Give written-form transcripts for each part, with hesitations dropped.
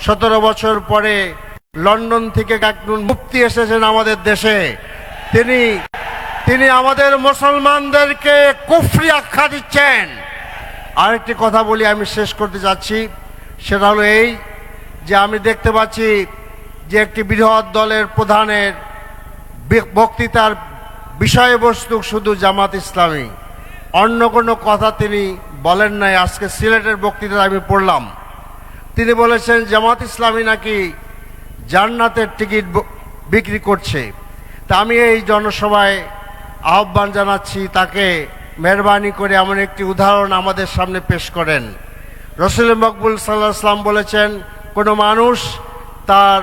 17 বছর পরে লন্ডন থেকে একজন মুফতি এসেছেন আমাদের দেশে। তিনি আমাদের মুসলমানদেরকে কুফরি আখ্যা দিচ্ছেন। আরেকটি কথা বলি, আমি শেষ করতে যাচ্ছি, সেটা হলো এই যে আমি দেখতে পাচ্ছি যে একটি বৃহৎ দলের প্রধানের বক্তৃতার বিষয়বস্তু শুধু জামাত ইসলামী, অন্য কোনো কথা তিনি বলেন নাই। আজকে সিলেটের বক্তৃতা আমি পড়লাম, তিনি বলেছেন জামাত ইসলামী নাকি জান্নাতের টিকিট বিক্রি করছে। তা আমি এই জনসভায় আহ্বান জানাচ্ছি তাকে মেহরবানি করে এমন একটি উদাহরণ আমাদের সামনে পেশ করেন। রসুল মকবুল সাল্লাল্লাহু আলাইহি ওয়াসাল্লাম বলেছেন, কোনো মানুষ তার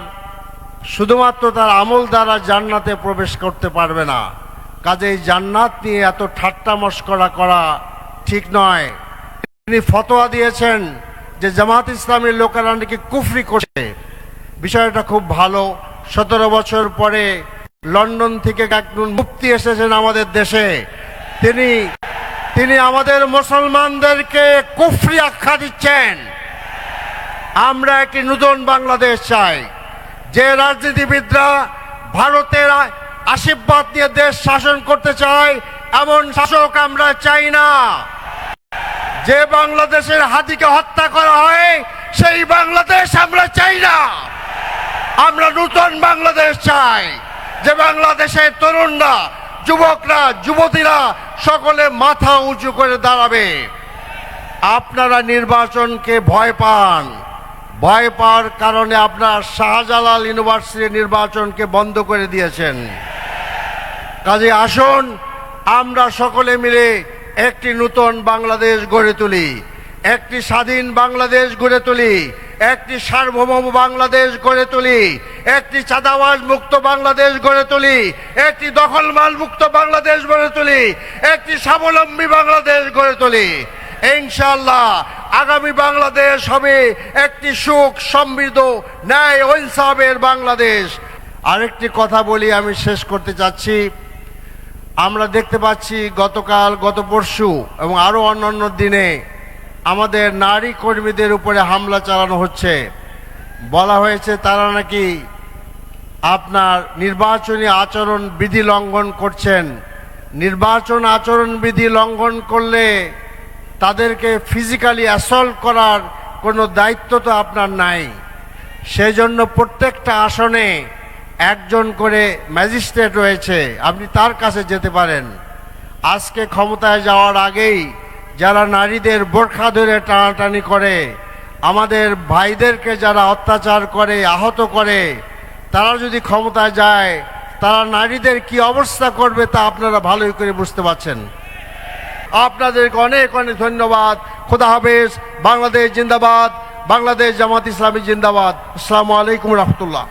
শুধুমাত্র তার আমল দ্বারা জান্নাতে প্রবেশ করতে পারবে না। কাজেই জান্নাত নিয়ে এত ঠাট্টা মশকরা করা ঠিক নয়। তিনি ফতোয়া দিয়েছেন যে জামাত ইসলামের লোকেরা নাকি কুফরি করছে। বিষয়টা খুব ভালো। 17 বছর পরে লন্ডন থেকে একজন মুফতি এসেছেন আমাদের দেশে। তিনি আমাদের মুসলমানদেরকে কুফরি আখ্যা দিচ্ছেন। আমরা একটি নতুন বাংলাদেশ চাই, যে রাজনীতিবিদরা ভারতের আশীর্বাদ নিয়ে দেশ শাসন করতে চায় এমন শাসক আমরা চাই না। যে বাংলাদেশের হাতিকে হত্যা করা হয় সেই বাংলাদেশ আমরা চাই না। আমরা নতুন বাংলাদেশ চাই, যে বাংলাদেশের তরুণরা, যুবকরা, যুবতীরা সকলে মাথা উঁচু করে দাঁড়াবে। আপনারা নির্বাচনকে ভয় পান, ভয় পাওয়ার কারণে আপনার শাহজালাল ইউনিভার্সিটির নির্বাচনকে বন্ধ করে দিয়েছেন। কাজে আসুন আমরা সকলে মিলে একটি নতুন বাংলাদেশ গড়ে তুলি, একটি স্বাধীন বাংলাদেশ গড়ে তুলি, একটি সার্বভৌম বাংলাদেশ গড়ে তুলি, একটি চাঁদাবাজ মুক্ত বাংলাদেশ গড়ে তুলি, একটি দখলমাল মুক্ত বাংলাদেশ গড়ে তুলি, একটি স্বাবলম্বী বাংলাদেশ গড়ে তুলি। ইনশাআল্লাহ আগামী বাংলাদেশ হবে একটি সুখ সমৃদ্ধ ন্যায় ও ইনসাফের বাংলাদেশ। আরেকটি কথা বলি, আমি শেষ করতে চাচ্ছি। আমরা দেখতে পাচ্ছি গতকাল, গত পরশু এবং আরও অন্যান্য দিনে আমাদের নারী কর্মীদের উপরে হামলা চালানো হচ্ছে। বলা হয়েছে তারা নাকি আপনার নির্বাচনী আচরণ বিধি লঙ্ঘন করছেন। নির্বাচন আচরণ বিধি লঙ্ঘন করলে তাদেরকে ফিজিক্যালি অ্যাসল্ট করার কোনো দায়িত্ব তো আপনার নাই। সেই জন্য প্রত্যেকটা আসনে একজন করে ম্যাজিস্ট্রেট রয়েছে, আপনি তার কাছে যেতে পারেন। আজকে ক্ষমতায় যাওয়ার আগেই যারা নারীদের বোরখা ধরে টানাটানি করে, আমাদের ভাইদেরকে যারা অত্যাচার করে, আহত করে, তারা যদি ক্ষমতায় যায় তারা নারীদের কি অবস্থা করবে তা আপনারা ভালোই করে বুঝতে পারছেন। আপনাদেরকে অনেক অনেক ধন্যবাদ। খোদা হাফেজ। বাংলাদেশ জিন্দাবাদ। বাংলাদেশ জামাত ইসলামী জিন্দাবাদ। আসসালামু আলাইকুম রহমতুল্লাহ।